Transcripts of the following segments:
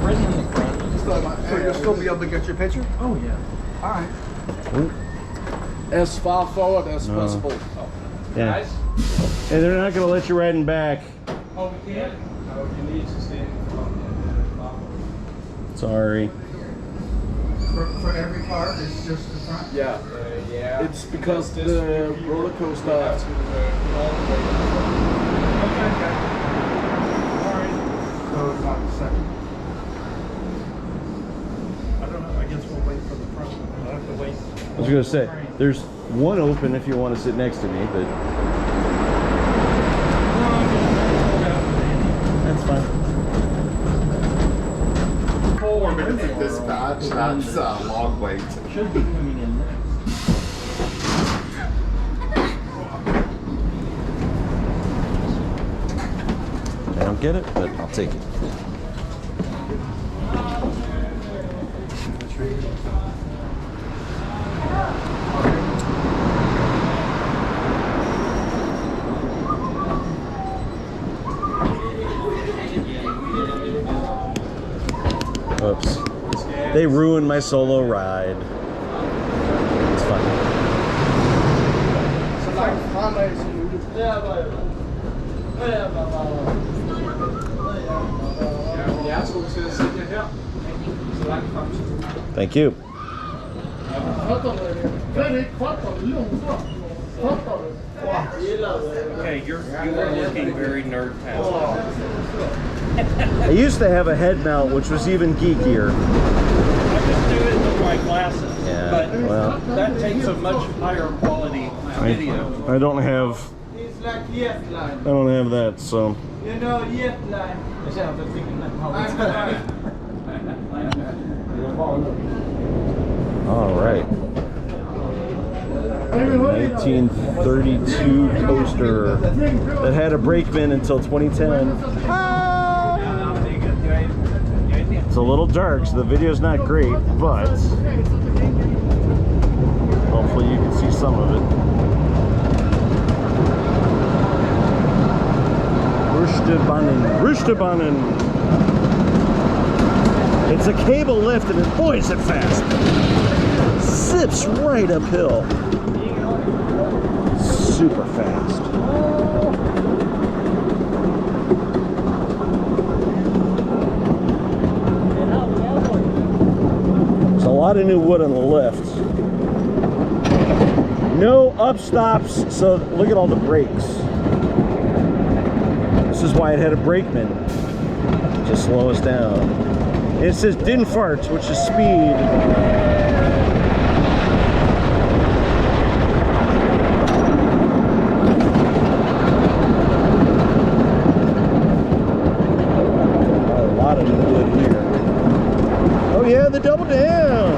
right in the front. So you'll still be able to get your picture? Oh yeah. All right. As far forward as possible. Yeah. Hey, they're not going to let you ride in back. Oh, we can't? No, you need to stand in front. Sorry. For every car, it's just the front? Yeah. Yeah. It's because the roller coaster. All right. So it's not the second. I don't know. I guess we'll wait for the front. We'll have to wait. I was going to say, there's one open if you want to sit next to me, but that's fine. We're going to dispatch. That's a long wait. Should be coming in next. I don't get it, but I'll take it. Oops. They ruined my solo ride. It's fine. Så langt fremad som muligt. Jeg tror, vi skal sætte jer her. Så langt frem til. Thank you. Okay, you are looking very nerd-tastic. I used to have a head mount, which was even geekier. I just do it with my glasses, Yeah, but well. that takes a much higher quality video. I don't have that, so. You know, All right. 1932 coaster that had a brakeman until 2010. It's a little dark, so the video's not great, but hopefully you can see some of it. Rutschebanen. It's a cable lift, and boy, is it fast! Zips right uphill. Super fast. There's a lot of new wood on the lift. No up-stops, so look at all the brakes. This is why it had a brakeman to slow us down. And it says din fart, which is speed. Yeah, the double down.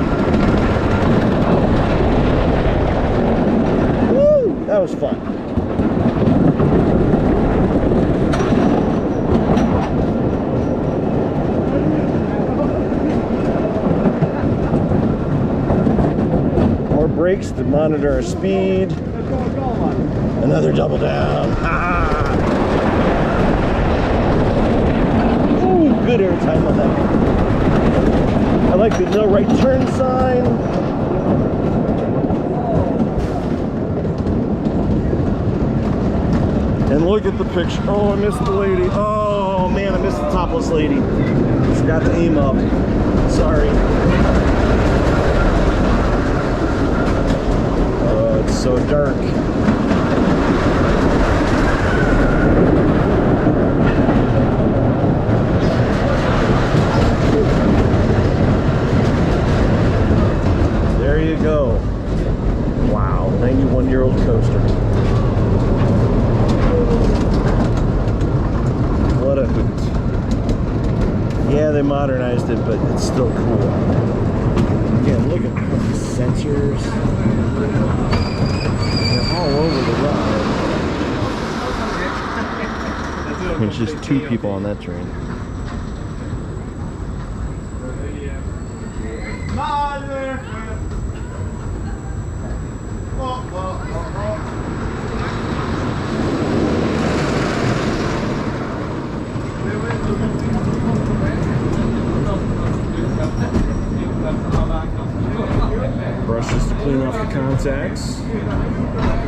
Woo! That was fun. More brakes to monitor our speed. Another double down. Ah! Ooh, good airtime on that. I like the no right turn sign. And look at the picture. Oh, I missed the lady. Oh man, I missed the topless lady. Forgot to aim up. Sorry. Oh, it's so dark. There you go. Wow, 91-year-old coaster. What a hoot. Yeah, they modernized it, but it's still cool. Again, look at the sensors. They're all over the ride. There's just 2 people on that train. off the contacts.